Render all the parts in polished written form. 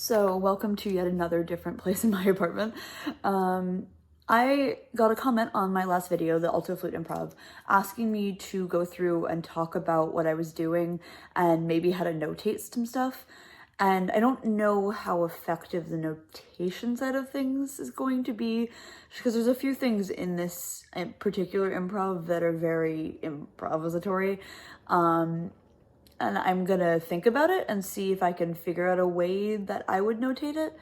So welcome to yet another different place in my apartment. I got a comment on my last video, the Alto Flute Improv, asking me to go through and talk about what I was doing and maybe how to notate some stuff. And I don't know how effective the notation side of things is going to be, because there's a few things in this particular improv that are very improvisatory. And I'm gonna think about it and see if I can figure out a way that I would notate it,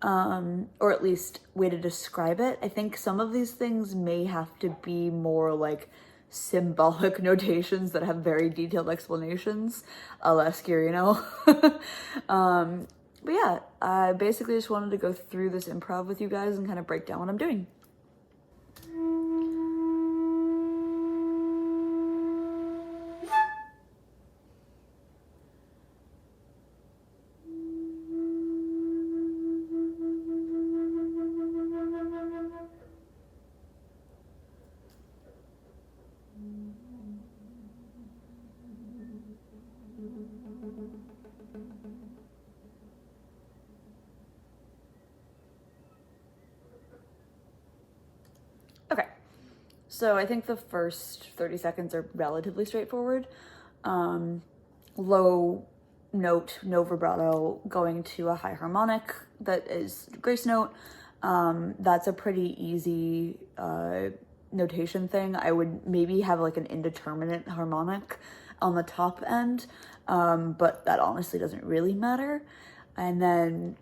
or at least way to describe it. I think some of these things may have to be more like symbolic notations that have very detailed explanations, a la Skirino. But yeah, I basically just wanted to go through this improv with you guys and kind of break down what I'm doing. Okay, so I think the first 30 seconds are relatively straightforward. Low note, no vibrato, going to a high harmonic that is grace note. That's a pretty easy notation thing. I would maybe have like an indeterminate harmonic on the top end, but that honestly doesn't really matter. And then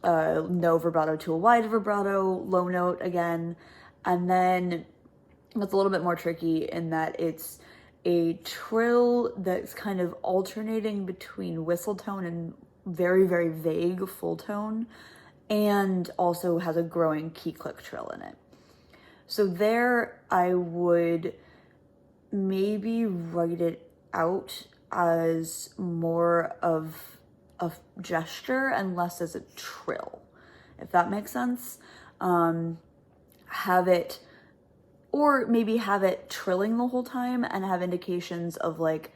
no vibrato to a wide vibrato, low note again. And then it's a little bit more tricky in that it's a trill that's kind of alternating between whistle tone and very, very vague full tone, and also has a growing key click trill in it. So there I would maybe write it out as more of a gesture and less as a trill, if that makes sense. Have it, or maybe have it trilling the whole time and have indications of like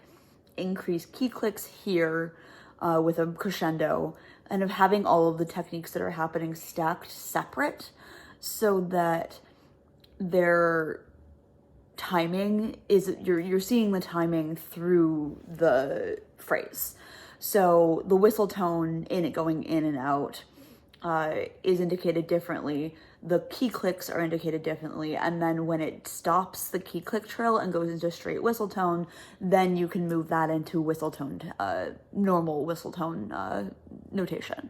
increased key clicks here with a crescendo, and of having all of the techniques that are happening stacked separate so that their timing is, you're seeing the timing through the phrase. So the whistle tone in it going in and out is indicated differently. The key clicks are indicated differently, and then when it stops the key click trill and goes into straight whistle tone, then you can move that into whistle tone, normal whistle tone notation.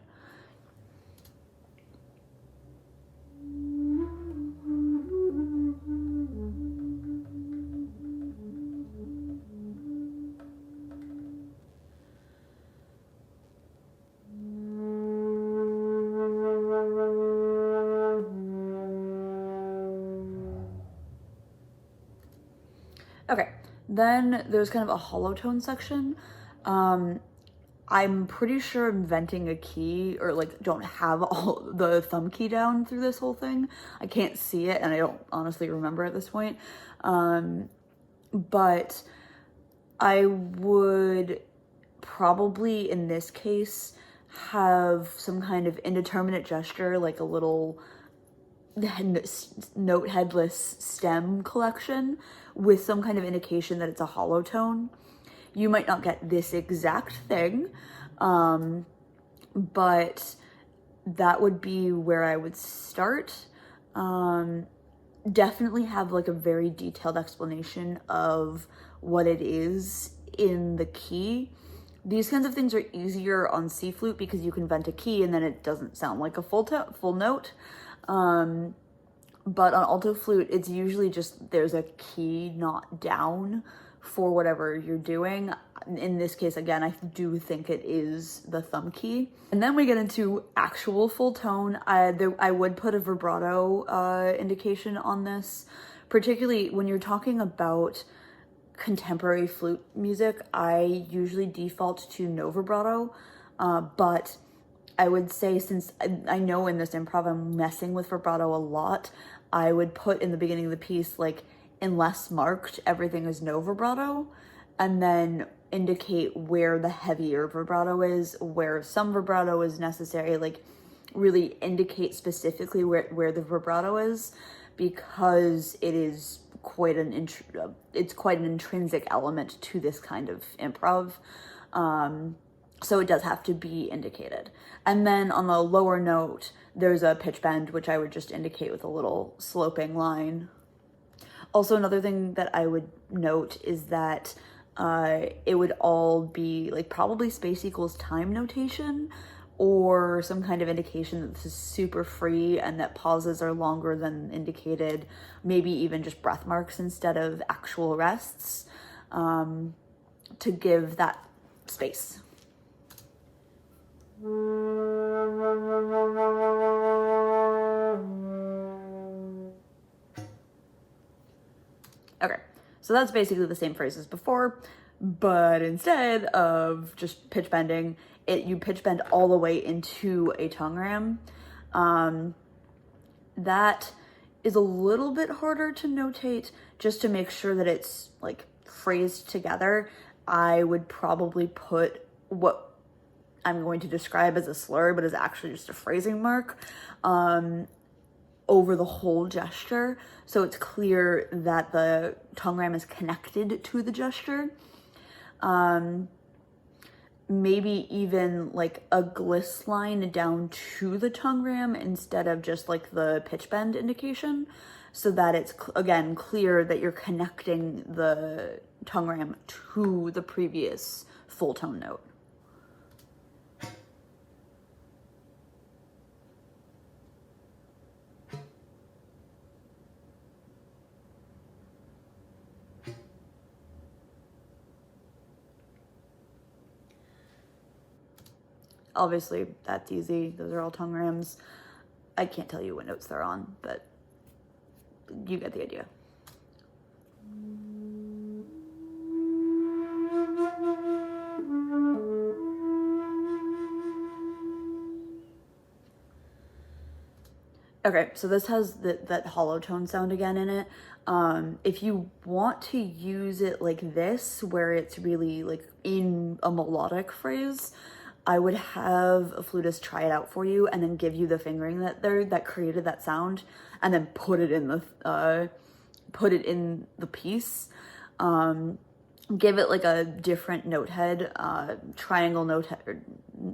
Okay, then there's kind of a hollow tone section. I'm pretty sure I'm venting a key, or like don't have all the thumb key down through this whole thing. I can't see it and I don't honestly remember at this point. But I would probably in this case have some kind of indeterminate gesture, like a little note headless stem collection with some kind of indication that it's a hollow tone. You might not get this exact thing, but that would be where I would start. Definitely have like a very detailed explanation of what it is in the key. These kinds of things are easier on C flute because you can vent a key and then it doesn't sound like a full note. But on alto flute, it's usually just there's a key not down for whatever you're doing. In this case, again, I do think it is the thumb key. And then we get into actual full tone. I would put a vibrato indication on this, particularly when you're talking about contemporary flute music. I usually default to no vibrato, but I would say, since I know in this improv I'm messing with vibrato a lot, I would put in the beginning of the piece, like, unless marked, everything is no vibrato. And then indicate where the heavier vibrato is, where some vibrato is necessary, like really indicate specifically where the vibrato is, because it is quite an intrinsic element to this kind of improv. So it does have to be indicated. And then on the lower note, there's a pitch bend, which I would just indicate with a little sloping line. Also, another thing that I would note is that it would all be like probably space equals time notation, or some kind of indication that this is super free and that pauses are longer than indicated, maybe even just breath marks instead of actual rests, to give that space. Okay, so that's basically the same phrase as before, but instead of just pitch bending, you pitch bend all the way into a tongue ram. That is a little bit harder to notate, just to make sure that it's like phrased together. I would probably put what I'm going to describe as a slur, but is actually just a phrasing mark, over the whole gesture, so it's clear that the tongue ram is connected to the gesture. Maybe even like a gliss line down to the tongue ram instead of just like the pitch bend indication, so that it's again clear that you're connecting the tongue ram to the previous full tone note. Obviously, that's easy. Those are all tongue rams. I can't tell you what notes they're on, but you get the idea. Okay, so this has that hollow tone sound again in it. If you want to use it like this, where it's really like in a melodic phrase, I would have a flutist try it out for you and then give you the fingering that created that sound, and then put it in the piece. Give it like a different note head, triangle note head,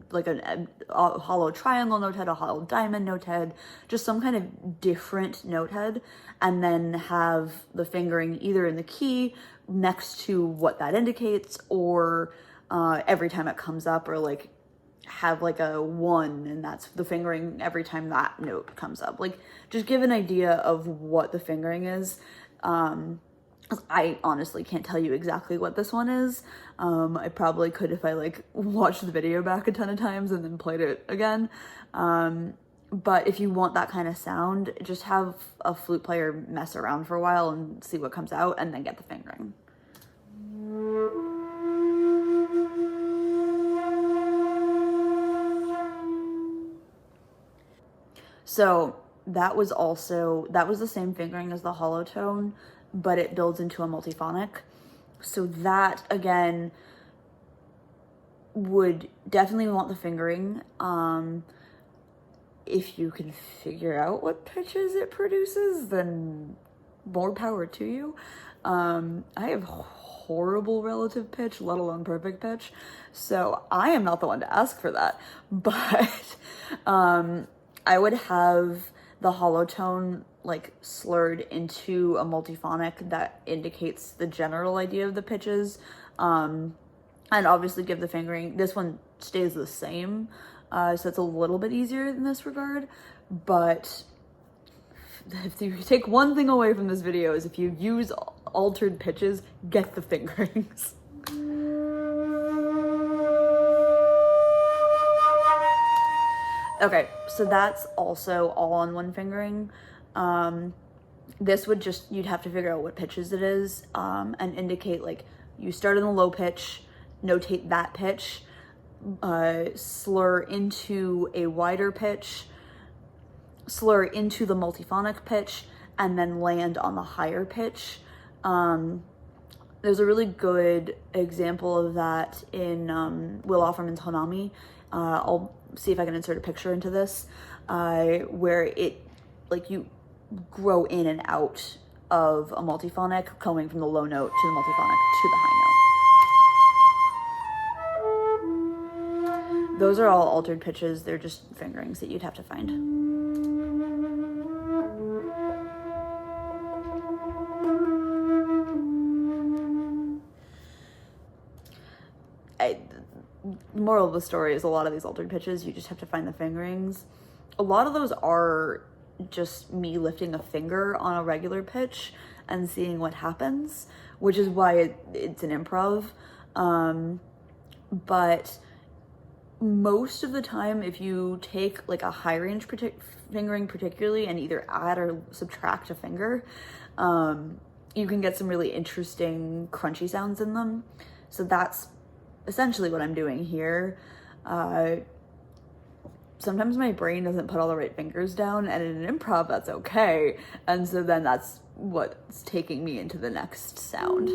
like a hollow triangle note head, a hollow diamond note head, just some kind of different note head, and then have the fingering either in the key next to what that indicates, or every time it comes up, or like have like a 1 and that's the fingering every time that note comes up. Like, just give an idea of what the fingering is. I honestly can't tell you exactly what this one is. I probably could if I like watched the video back a ton of times and then played it again. But if you want that kind of sound, just have a flute player mess around for a while and see what comes out, and then get the fingering. So that was the same fingering as the hollow tone, but it builds into a multiphonic. So that again would definitely want the fingering. If you can figure out what pitches it produces, then more power to you. I have horrible relative pitch, let alone perfect pitch, so I am not the one to ask for that. But I would have the hollow tone like slurred into a multiphonic that indicates the general idea of the pitches, and obviously give the fingering. This one stays the same, so it's a little bit easier in this regard. But if you take one thing away from this video, is if you use altered pitches, get the fingerings. Okay, so that's also all on one fingering. This would just, you'd have to figure out what pitches it is, and indicate like you start in the low pitch, notate that pitch, slur into a wider pitch, slur into the multiphonic pitch, and then land on the higher pitch. There's a really good example of that in Will Offerman's Hanami. I'll see if I can insert a picture into this, where it, like, you grow in and out of a multiphonic, going from the low note to the multiphonic to the high note. Those are all altered pitches. They're just fingerings that you'd have to find. Moral of the story is a lot of these altered pitches, you just have to find the fingerings. A lot of those are just me lifting a finger on a regular pitch and seeing what happens, which is why it's an improv. But most of the time, if you take like a high range fingering particularly and either add or subtract a finger, you can get some really interesting crunchy sounds in them. So that's essentially what I'm doing here. Sometimes my brain doesn't put all the right fingers down, and in an improv that's okay. And so then that's what's taking me into the next sound.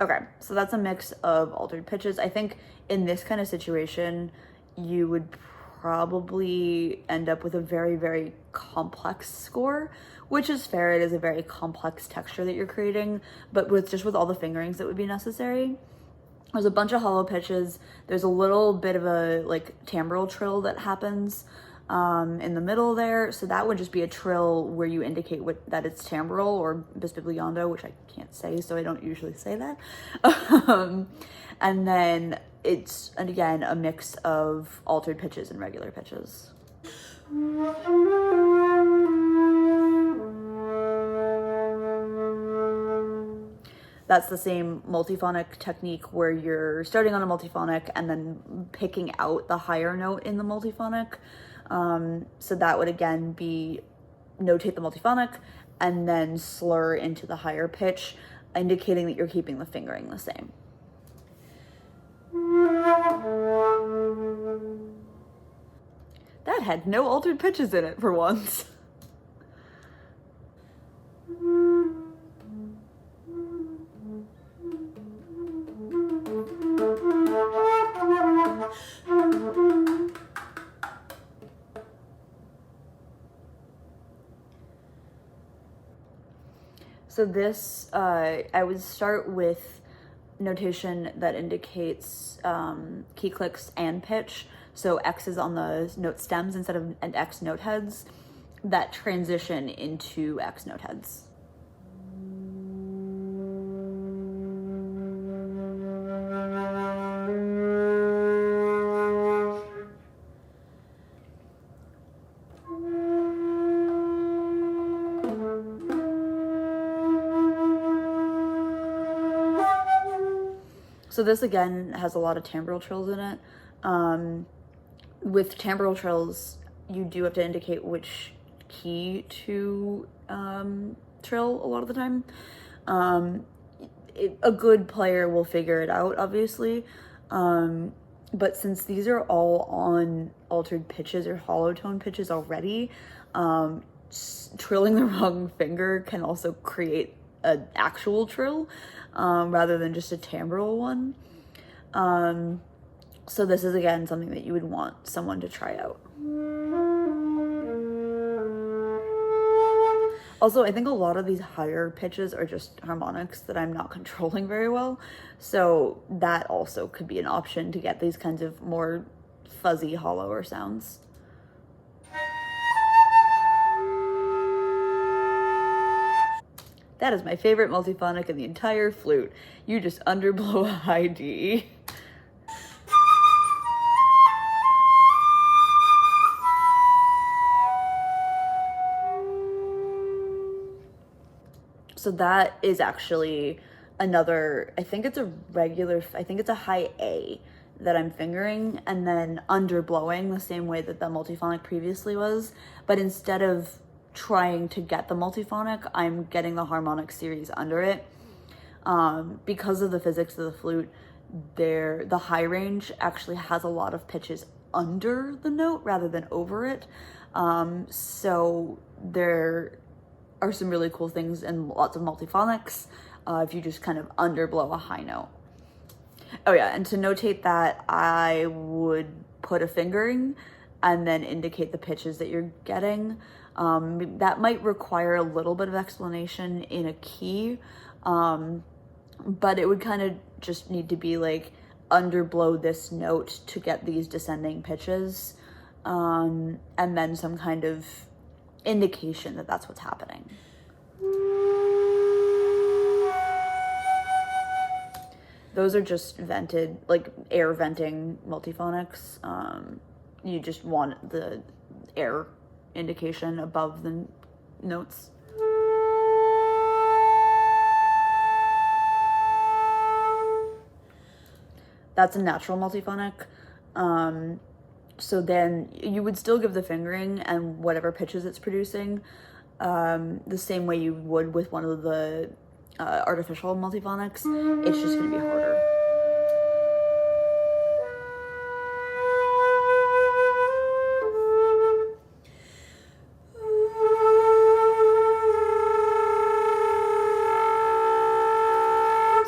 Okay, so that's a mix of altered pitches. I think in this kind of situation, you would probably end up with a very, very complex score, which is fair. It is a very complex texture that you're creating, but with all the fingerings that would be necessary. There's a bunch of hollow pitches. There's a little bit of a like timbral trill that happens in the middle there. So that would just be a trill where you indicate that it's timbral or bisbigliando, which I can't say, so I don't usually say that. And then it's, again, a mix of altered pitches and regular pitches. That's the same multiphonic technique where you're starting on a multiphonic and then picking out the higher note in the multiphonic. So that would again be notate the multiphonic and then slur into the higher pitch, indicating that you're keeping the fingering the same. That had no altered pitches in it for once. So this, I would start with notation that indicates key clicks and pitch. So X's on the note stems instead of an X note heads that transition into X note heads. So this again has a lot of timbral trills in it. With timbral trills, you do have to indicate which key to trill a lot of the time. A good player will figure it out, obviously. But since these are all on altered pitches or hollow tone pitches already, trilling the wrong finger can also create an actual trill rather than just a timbral one. So this is again something that you would want someone to try out. Also, I think a lot of these higher pitches are just harmonics that I'm not controlling very well. So that also could be an option to get these kinds of more fuzzy, hollower sounds. That is my favorite multiphonic in the entire flute. You just underblow a high D. So that is actually another, I think it's a high A that I'm fingering and then underblowing the same way that the multiphonic previously was. But instead of trying to get the multiphonic, I'm getting the harmonic series under it. Because of the physics of the flute, the high range actually has a lot of pitches under the note rather than over it. So there are some really cool things and lots of multiphonics if you just kind of underblow a high note. Oh yeah, and to notate that, I would put a fingering and then indicate the pitches that you're getting. That might require a little bit of explanation in a key, but it would kind of just need to be like underblow this note to get these descending pitches, and then some kind of indication that that's what's happening. Those are just vented, like air venting multiphonics. You just want the air indication above the notes. That's a natural multiphonic. So then you would still give the fingering and whatever pitches it's producing, the same way you would with one of the artificial multiphonics. It's just going to be harder.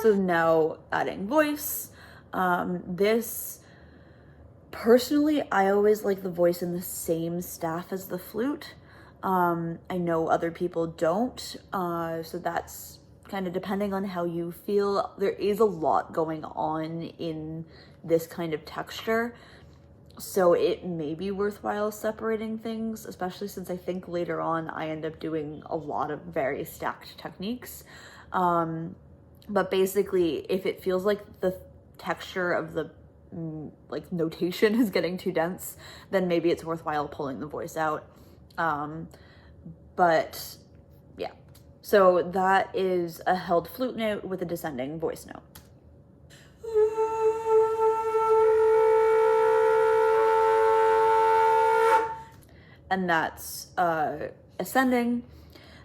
So now adding voice. This, personally, I always like the voice in the same staff as the flute. I know other people don't, so that's kind of depending on how you feel. There is a lot going on in this kind of texture, so it may be worthwhile separating things, especially since I think later on I end up doing a lot of very stacked techniques. But basically, if it feels like the texture of the like notation is getting too dense, then maybe it's worthwhile pulling the voice out. But yeah, so that is a held flute note with a descending voice note. And that's ascending.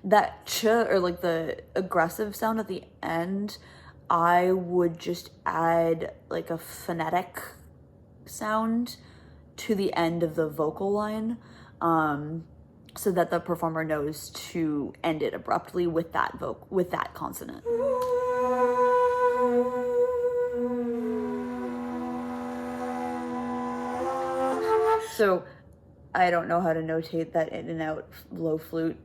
That ch, or like the aggressive sound at the end, I would just add like a phonetic sound to the end of the vocal line, so that the performer knows to end it abruptly with that consonant. So I don't know how to notate that in and out low flute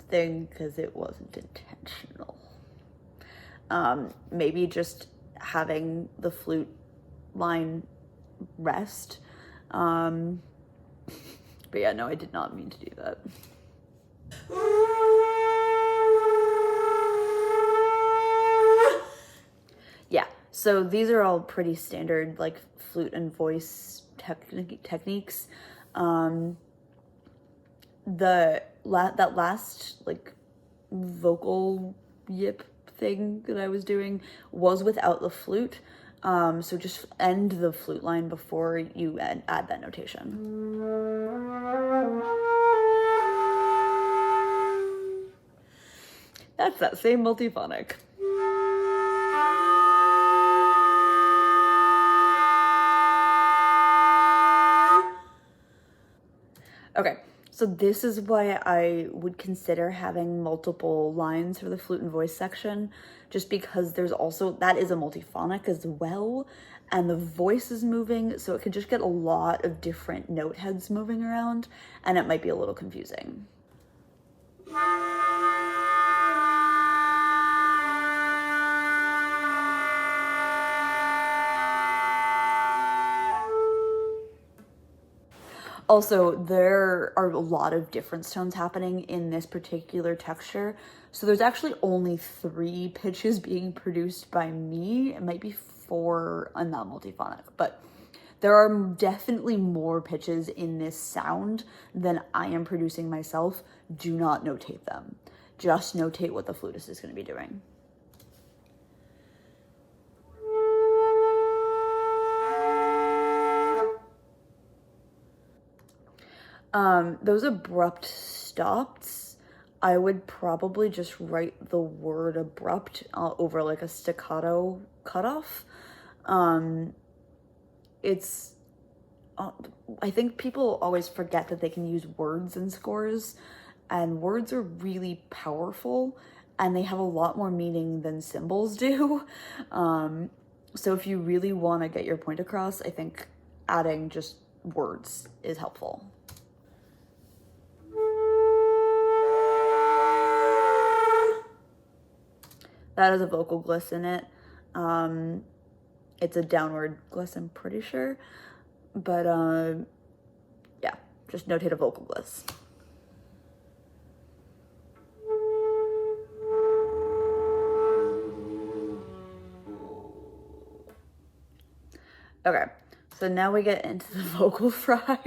thing because it wasn't intentional. Maybe just having the flute line rest. But yeah, no, I did not mean to do that. Yeah, so these are all pretty standard like flute and voice techniques. That last like vocal yip thing that I was doing was without the flute. So just end the flute line before you add that notation. That's that same multiphonic. Okay, so this is why I would consider having multiple lines for the flute and voice section, just because there's also, that is a multiphonic as well, and the voice is moving, so it could just get a lot of different note heads moving around, and it might be a little confusing. Also, there are a lot of different tones happening in this particular texture. So there's actually only 3 pitches being produced by me. It might be 4 on that multiphonic, but there are definitely more pitches in this sound than I am producing myself. Do not notate them. Just notate what the flutist is going to be doing. Those abrupt stops, I would probably just write the word abrupt over like a staccato cutoff. It's, I think people always forget that they can use words in scores, and words are really powerful and they have a lot more meaning than symbols do. So if you really want to get your point across, I think adding just words is helpful. That has a vocal gliss in it. It's a downward gliss, I'm pretty sure. But yeah, just notate a vocal gliss. Okay, so now we get into the vocal fry.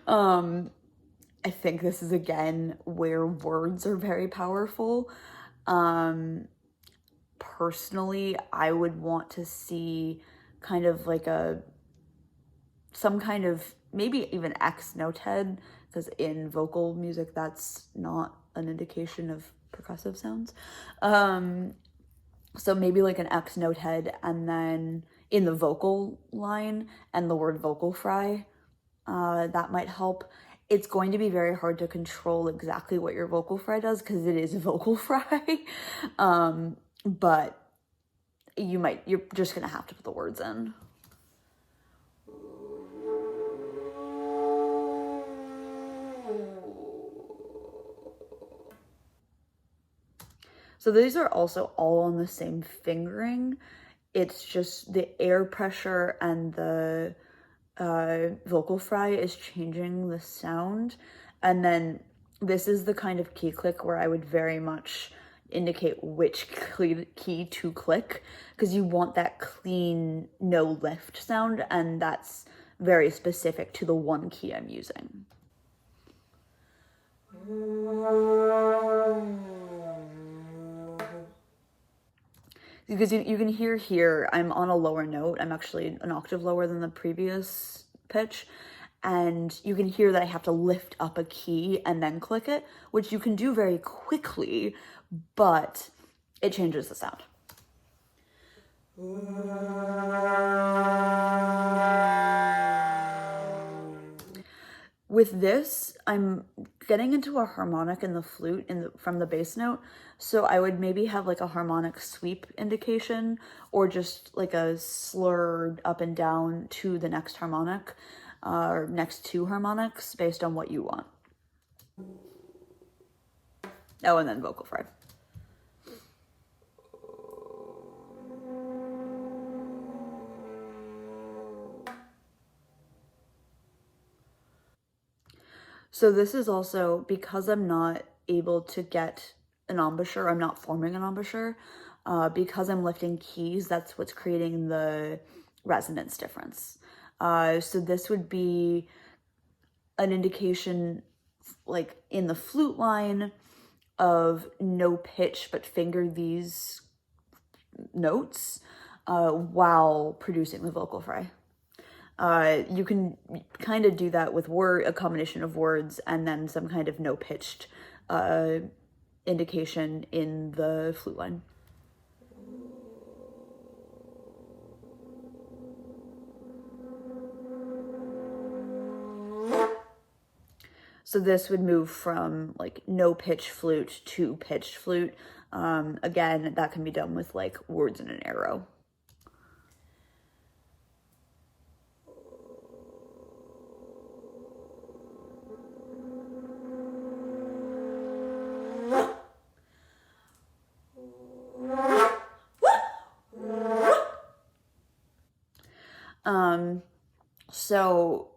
I think this is again where words are very powerful. Personally, I would want to see kind of like some kind of maybe even X note head, because in vocal music that's not an indication of percussive sounds. So maybe like an X note head, and then in the vocal line and the word vocal fry, that might help. It's going to be very hard to control exactly what your vocal fry does because it is a vocal fry. But you're just gonna have to put the words in. So these are also all on the same fingering. It's just the air pressure and the vocal fry is changing the sound. And then this is the kind of key click where I would very much indicate which key to click, because you want that clean, no lift sound, and that's very specific to the one key I'm using. Because you can hear here, I'm on a lower note. I'm actually an octave lower than the previous pitch. And you can hear that I have to lift up a key and then click it, which you can do very quickly, but it changes the sound. With this, I'm getting into a harmonic in the flute from the bass note, so I would maybe have like a harmonic sweep indication, or just like a slurred up and down to the next harmonic, or next two harmonics, based on what you want. Oh, and then vocal fry. So this is also, because I'm not able to get an embouchure, I'm not forming an embouchure, because I'm lifting keys, that's what's creating the resonance difference. So this would be an indication, like in the flute line, of no pitch, but finger these notes while producing the vocal fry. You can kind of do that with a combination of words and then some kind of no pitched indication in the flute line. So this would move from like no pitch flute to pitched flute. Again, that can be done with like words and an arrow. So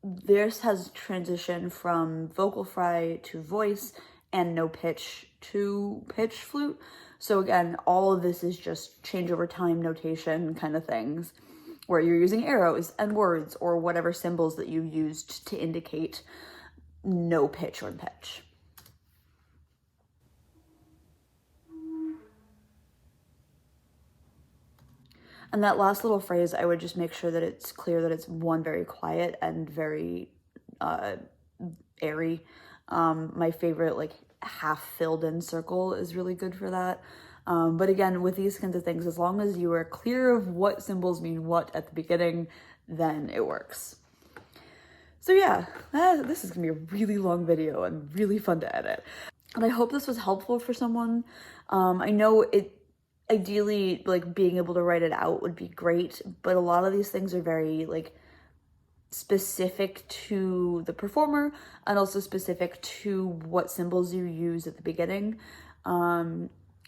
this has transitioned from vocal fry to voice and no pitch to pitch flute. So again, all of this is just change over time notation kind of things, where you're using arrows and words or whatever symbols that you used to indicate no pitch or pitch. And that last little phrase, I would just make sure that it's clear that it's one, very quiet and very airy. My favorite, like, half filled in circle is really good for that. But again, with these kinds of things, as long as you are clear of what symbols mean what at the beginning, then it works. So yeah, this is gonna be a really long video and really fun to edit. And I hope this was helpful for someone. I know it, ideally, like being able to write it out would be great, but a lot of these things are very like specific to the performer and also specific to what symbols you use at the beginning.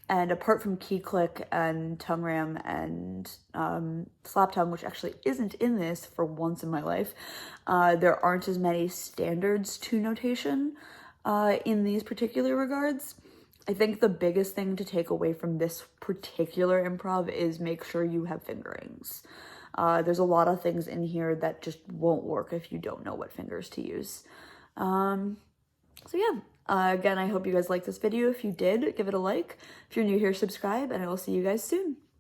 And apart from key click and tongue ram and slap tongue, which actually isn't in this for once in my life, there aren't as many standards to notation in these particular regards. I think the biggest thing to take away from this particular improv is make sure you have fingerings. There's a lot of things in here that just won't work if you don't know what fingers to use. So yeah, again, I hope you guys liked this video. If you did, give it a like. If you're new here, subscribe, and I will see you guys soon.